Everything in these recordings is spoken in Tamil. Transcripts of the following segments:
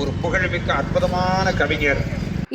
ஒரு புகழ்மிக்க அற்புதமான கவிஞர்.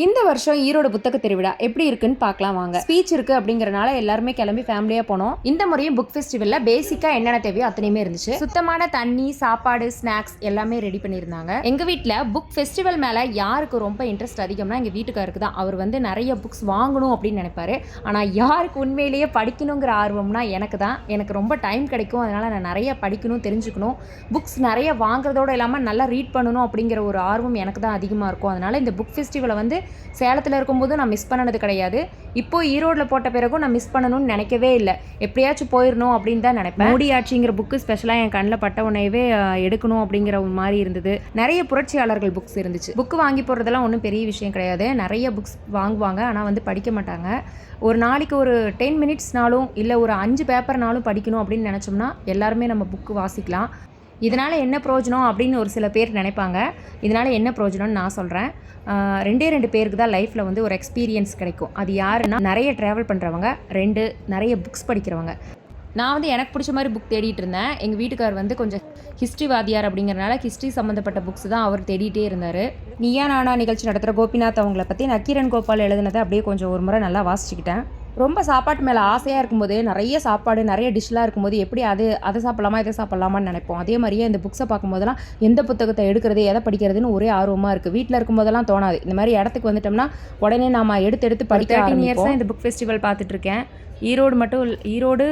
இந்த வருஷம் ஈரோடு புத்தக திருவிழா எப்படி இருக்குன்னு பார்க்கலாம் வாங்க. ஸ்பீச் இருக்கு அப்படிங்கறனால எல்லாருமே கிளம்பி ஃபேமிலியா போனோம். இந்த முறையும் புக் ஃபெஸ்டிவல்ல பேசிக்கா என்னென்ன தேவையோ அத்தனையுமே இருந்துச்சு. சுத்தமான தண்ணி, சாப்பாடு, ஸ்நாக்ஸ் எல்லாமே ரெடி பண்ணியிருந்தாங்க. எங்க வீட்டில் புக் ஃபெஸ்டிவல் மேல யாருக்கு ரொம்ப இன்ட்ரெஸ்ட் அதிகம்னா எங்க வீட்டுக்காருக்கு தான். அவர் வந்து நிறைய புக்ஸ் வாங்கணும் அப்படின்னு நினைப்பாரு. ஆனா யாருக்கு உண்மையிலேயே படிக்கணுங்கிற ஆர்வம்னா எனக்கு தான். எனக்கு ரொம்ப டைம் கிடைக்கும், அதனால நான் நிறைய படிக்கணும், தெரிஞ்சுக்கணும், புக்ஸ் நிறைய வாங்குறதோட இல்லாமல் நல்லா ரீட் பண்ணணும் அப்படிங்கிற ஒரு ஆர்வம் எனக்கு தான் அதிகமாக இருக்கும். அதனால இந்த புக் ஃபெஸ்டிவலை வந்து சேலத்தில் இருக்கும்போது நான் மிஸ் பண்ணது கிடையாது. இப்போ ஈரோடில் போட்ட பிறகும் நான் மிஸ் பண்ணணும்னு நினைக்கவே இல்லை. எப்படியாச்சும் போயிடணும் அப்படின்னு தான் நினைப்பேன். மூடியாட்சிங்கிற புக்கு ஸ்பெஷலாக என் கண்ணில் பட்ட உடனேவே எடுக்கணும் அப்படிங்கிற ஒரு மாதிரி இருந்தது. நிறைய புரட்சியாளர்கள் புக்ஸ் இருந்துச்சு. புக்கு வாங்கி போடுறதெல்லாம் ஒன்றும் பெரிய விஷயம் கிடையாது. நிறைய புக்ஸ் வாங்குவாங்க, ஆனால் வந்து படிக்க மாட்டாங்க. ஒரு நாளைக்கு ஒரு 10 மினிட்ஸ்னாலும் இல்லை ஒரு 5 பேப்பர்னாலும் படிக்கணும் அப்படின்னு நினச்சோம்னா எல்லாருமே நம்ம புக்கு வாசிக்கலாம். இதனால் என்ன பிரயோஜனம் அப்படின்னு ஒரு சில பேர் நினைப்பாங்க. இதனால் என்ன பிரயோஜனம்னு நான் சொல்கிறேன். 2 பேருக்கு தான் லைஃப்பில் வந்து ஒரு எக்ஸ்பீரியன்ஸ் கிடைக்கும். அது யாருன்னா நிறைய ட்ராவல் பண்ணுறவங்க, 2 நிறைய புக்ஸ் படிக்கிறவங்க. நான் வந்து எனக்கு பிடிச்ச மாதிரி புக் தேடிட்டு இருந்தேன். எங்கள் வீட்டுக்கார் வந்து கொஞ்சம் ஹிஸ்ட்ரி வாதியார் அப்படிங்கிறனால ஹிஸ்ட்ரி சம்மந்தப்பட்ட புக்ஸ் தான் அவர் தேடிட்டே இருந்தார். நீயா நானா நிகழ்ச்சி நடத்துகிற கோபிநாத் அவங்கள பற்றி நக்கீரன் கோபால் எழுதுனதை அப்படியே கொஞ்சம் ஒரு முறை நல்லா வாசிச்சுக்கிட்டேன். ரொம்ப சாப்பாட்டு மேலே ஆசையாக இருக்கும்போது, நிறைய சாப்பாடு நிறைய டிஷ்லாம் இருக்கும்போது எப்படி அதை சாப்பிட்லாமா இதை சாப்பிட்லாமான்னு நினைப்போம். அதே மாதிரியே இந்த புக்ஸை பார்க்கும்போதெல்லாம் எந்த புத்தகத்தை எடுக்கிறது, எதை படிக்கிறதுன்னு ஒரே ஆர்வமாக இருக்குது. வீட்டில் இருக்கும்போதெல்லாம் தோணாது. இந்த மாதிரி இடத்துக்கு வந்துட்டோம்னா உடனே நாம் எடுத்து படிக்க 13 இயர்ஸாக இந்த புக் ஃபெஸ்டிவல் பார்த்துட்ருக்கேன். ஈரோடு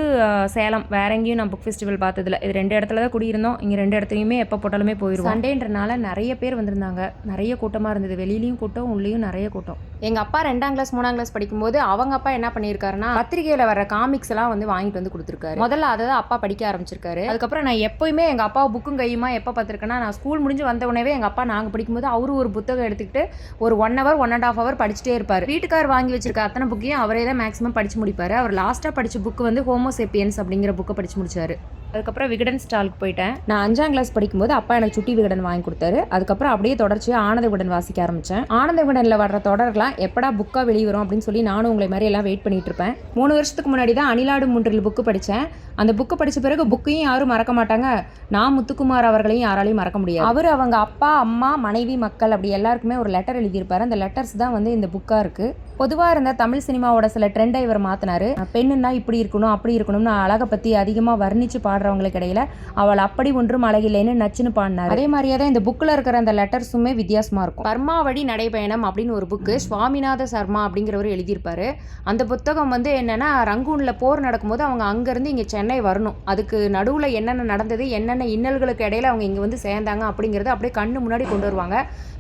சேலம் வேற எங்கேயும் நான் புக் ஃபெஸ்டிவல் பார்த்ததில்ல. இது 2 இடத்துல தான் குடியிருந்தோம். இங்கே 2 இடத்துலையுமே எப்போ போட்டாலுமே போயிடுவோம். சண்டேன்றனால நிறைய பேர் வந்திருந்தாங்க. நிறைய கூட்டமாக இருந்தது. வெளியிலையும் கூட்டம், உள்ளேயும் நிறைய கூட்டம். எங்கள் அப்பா 2ஆம் கிளாஸ் 3ஆம் கிளாஸ் படிக்கும்போது அவங்க அப்பா என்ன பண்ணியிருக்காருன்னா பத்திரிகையில் வர காமிக்ஸ் எல்லாம் வந்து வாங்கிட்டு வந்து கொடுத்துருக்காரு. முதல்ல அதை தான் அப்பா படிக்க ஆரம்பிச்சிருக்காரு. அதுக்கப்புறம் நான் எப்போயுமே எங்கள் அப்பா புக்கும் கையுமா எப்போ பார்த்துருக்கேன்னா, நான் ஸ்கூல் முடிஞ்சு வந்த உடனே எங்கள் அப்பா நாங்கள் படிக்கும்போது அவரு ஒரு புத்தகம் எடுத்துக்கிட்டு ஒரு 1 hour 1.5 hour படிச்சுட்டே இருப்பார். வீட்டுக்கார் வாங்கி வச்சிருக்க அத்தனை புக்கையும் அவரே தான் மேக்ஸிமம் படிச்சு முடிப்பார். அவர் லாஸ்ட்டாக படித்த புக்கு வந்து ஹோமோசேப்பியன்ஸ் அப்படிங்கிற புக்கை படிச்சு முடிச்சாரு. அதுக்கப்புறம் விகடன் ஸ்டாலுக்கு போயிட்டேன். நான் 5ஆம் கிளாஸ் படிக்கும்போது அப்பா எனக்கு சுட்டி விகடன் வாங்கி கொடுத்தாரு. அதுக்கப்புறம் அப்படியே தொடர்ச்சியாக ஆனந்த விகடன் வாசிக்க ஆரம்பித்தேன். ஆனந்த விகடனில் வர்ற தொடர்லாம் எப்படா புக்காக வெளிவரும் அப்படின்னு சொல்லி நானும் உங்களை மாதிரி எல்லாம் வெயிட் பண்ணிட்டு இருப்பேன். 3 வருஷத்துக்கு முன்னாடி தான் அணிலாடு மூன்றில் புக்கு படித்தேன். அந்த புக்கு படித்த பிறகு புக்கையும் யாரும் மறக்க மாட்டாங்க. நான் முத்துக்குமார் அவர்களையும் யாராலையும் மறக்க முடியாது. அவர் அவங்க அப்பா, அம்மா, மனைவி, மக்கள் அப்படி எல்லாருக்குமே ஒரு லெட்டர் எழுதியிருப்பாரு. அந்த லெட்டர்ஸ் தான் வந்து இந்த புக்காக இருக்குது. பொதுவாக இருந்த தமிழ் சினிமாவோட சில ட்ரெண்டை இவர் மாற்றினார். பெண்ணுன்னா இப்படி இருக்கணும், அப்படி இருக்கணும்னு அழகை பற்றி அதிகமாக வர்ணித்து பாடுறவங்களுக்கு இடையில அவள் அப்படி ஒன்றும் அழகில்லைன்னு நச்சுன்னு பாடினார். அதே மாதிரியே தான் இந்த புக்கில் இருக்கிற அந்த லெட்டர்ஸுமே வித்தியாசமாக இருக்கும். பர்மாவடி நடைபயணம் அப்படின்னு ஒரு புக்கு சுவாமிநாத சர்மா அப்படிங்கிறவர் எழுதியிருப்பாரு. அந்த புத்தகம் வந்து என்னென்னா, ரங்கூனில் போர் நடக்கும்போது அவங்க அங்கேருந்து இங்கே சென்னை வரணும். அதுக்கு நடுவில் என்னென்ன நடந்தது, என்னென்ன இன்னல்களுக்கு இடையில அவங்க இங்கே வந்து சேர்ந்தாங்க அப்படிங்கிறத அப்படியே கண்ணு முன்னாடி கொண்டு வருவாங்க.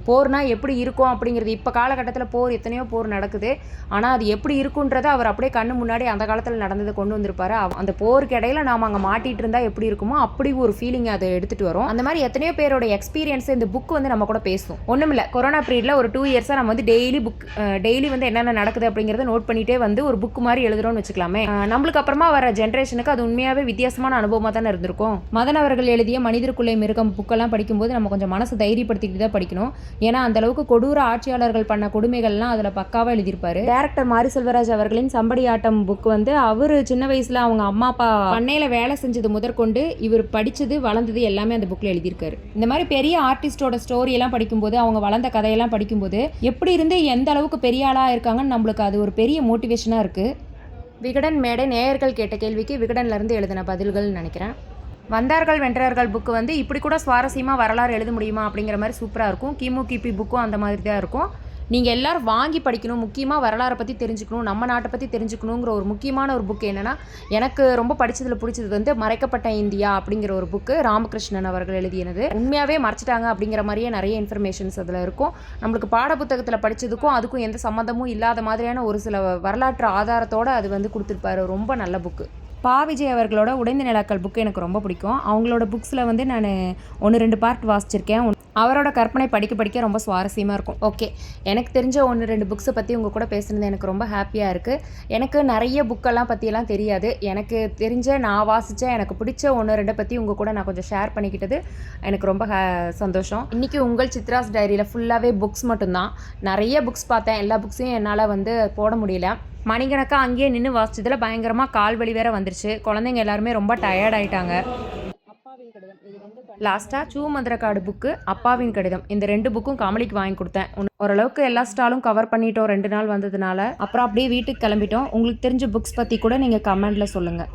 போர்னா எப்படி இருக்கும் அப்படிங்கிறது, இப்போ காலகட்டத்தில் போர் எத்தனையோ போர் நடக்குது, ஆனால் அது எப்படி இருக்குன்றதை அவர் அப்படியே கண்ணு முன்னாடி அந்த காலத்தில் நடந்ததை கொண்டு வந்திருப்பாரு. அந்த போருக்கு இடையில நாம் அங்கே மாட்டிகிட்டு இருந்தால் எப்படி இருக்குமோ அப்படி ஒரு ஃபீலிங் அதை எடுத்துகிட்டு வரும். அந்த மாதிரி எத்தனையோ பேரோட எக்ஸ்பீரியன்ஸ் இந்த புக் வந்து நம்ம கூட பேசும். ஒன்றும் இல்லை, கொரோனா பீரியடில் ஒரு 2 இயர்ஸாக நம்ம வந்து டெய்லி வந்து என்னென்ன நடக்குது அப்படிங்கிறத நோட் பண்ணிகிட்டே வந்து ஒரு புக் மாதிரி எழுதுறோம்னு வச்சுக்கலாமே. நம்மளுக்கு அப்புறமா வர ஜென்ரேஷனுக்கு அது உண்மையாகவே வித்தியாசமான அனுபவமாக தானே இருந்திருக்கும். மதன் அவர்கள் எழுதிய மனிதருக்குள்ளே மிருகம் புக்கெல்லாம் படிக்கும்போது நம்ம கொஞ்சம் மனசு தைரியப்படுத்திக்கிட்டு தான் படிக்கணும். ஏன்னா அந்த அளவுக்கு கொடூர ஆட்சியாளர்கள் பண்ண கொடுமைகள்லாம் அதில் பக்காவாக எழுதியிருப்பாரு. டைரக்டர் மாரி செல்வராஜ் அவர்களின் சம்படி ஆட்டம் புக் வந்து அவர் சின்ன வயசில் அவங்க அம்மா அப்பா பண்ணையில் வேலை செஞ்சது முதற்கொண்டு இவர் படித்தது வளர்ந்தது எல்லாமே அந்த புக்கில் எழுதியிருக்காரு. இந்த மாதிரி பெரிய ஆர்டிஸ்டோட ஸ்டோரியெல்லாம் படிக்கும்போது, அவங்க வளர்ந்த கதையெல்லாம் படிக்கும்போது எப்படி இருந்து எந்த அளவுக்கு பெரிய ஆளாக இருக்காங்கன்னு நம்மளுக்கு அது ஒரு பெரிய மோட்டிவேஷனாக இருக்குது. விகடன் மேடை நேயர்கள் கேட்ட கேள்விக்கு விகடன்லேருந்து எழுதின பதில்கள் நினைக்கிறேன். வந்தார்கள் வென்றார்கள் புக்கு வந்து இப்படி கூட சுவாரஸ்யமாக வரலாறு எழுத முடியுமா அப்படிங்கிற மாதிரி சூப்பராக இருக்கும். கிமு கிபி புக்கும் அந்த மாதிரி தான் இருக்கும். நீங்கள் எல்லோரும் வாங்கி படிக்கணும். முக்கியமாக வரலாறை பற்றி தெரிஞ்சுக்கணும், நம்ம நாட்டை பற்றி தெரிஞ்சுக்கணுங்கிற ஒரு முக்கியமான ஒரு புக்கு என்னென்னா, எனக்கு ரொம்ப படித்ததில் பிடிச்சது வந்து மறைக்கப்பட்ட இந்தியா அப்படிங்கிற ஒரு புக்கு ராமகிருஷ்ணன் அவர்கள் எழுதினது. உண்மையாகவே மறைச்சிட்டாங்க அப்படிங்கிற மாதிரியே நிறைய இன்ஃபர்மேஷன்ஸ் அதில் இருக்கும். நம்மளுக்கு பாட புத்தகத்தில் படித்ததுக்கும் அதுக்கும் எந்த சம்மந்தமும் இல்லாத மாதிரியான ஒரு சில வரலாற்று ஆதாரத்தோடு அது வந்து கொடுத்துருப்பாரு. ரொம்ப நல்ல புக்கு. விஜய் அவர்களோட உடைந்த நிலாக்கள் புக்கு எனக்கு ரொம்ப பிடிக்கும். அவங்களோட புக்ஸில் வந்து நான் 1-2 பார்ட் வாசிச்சிருக்கேன். அவரோட கற்பனை படிக்க ரொம்ப சுவாரஸ்யமாக இருக்கும். ஓகே, எனக்கு தெரிஞ்ச 1-2 புக்ஸை பற்றி உங்கள் கூட பேசுகிறது எனக்கு ரொம்ப ஹாப்பியாக இருக்குது. எனக்கு நிறைய புக்கெல்லாம் பற்றியெல்லாம் தெரியாது. எனக்கு தெரிஞ்ச, நான் வாசித்த, எனக்கு பிடிச்ச 1-2 பற்றி உங்கள் கூட நான் கொஞ்சம் ஷேர் பண்ணிக்கிட்டது எனக்கு ரொம்ப சந்தோஷம். இன்றைக்கி உங்கள் சித்ராஸ் டைரியில் ஃபுல்லாகவே புக்ஸ் மட்டும்தான். நிறைய புக்ஸ் பார்த்தேன். எல்லா புக்ஸையும் என்னால் வந்து போட முடியல. மணிக்கணக்காக அங்கேயே நின்று வாசிச்சதில் பயங்கரமாக கால் வலி வேற வந்துருச்சு. குழந்தைங்க எல்லாருமே ரொம்ப டயர்ட் ஆகிட்டாங்க. லாஸ்ட்டாக சூ மந்திரக்காடு புக்கு, அப்பாவின் கடிதம், இந்த 2 புக்கும் காமெடிக்கு வாங்கி கொடுத்தேன். ஓரளவுக்கு எல்லா ஸ்டாலும் கவர் பண்ணிட்டோம் 2 நாள் வந்ததுனால. அப்புறம் அப்படியே வீட்டுக்கு கிளம்பிட்டோம். உங்களுக்கு தெரிஞ்ச புக்ஸ் பற்றி கூட நீங்கள் கமெண்டில் சொல்லுங்கள்.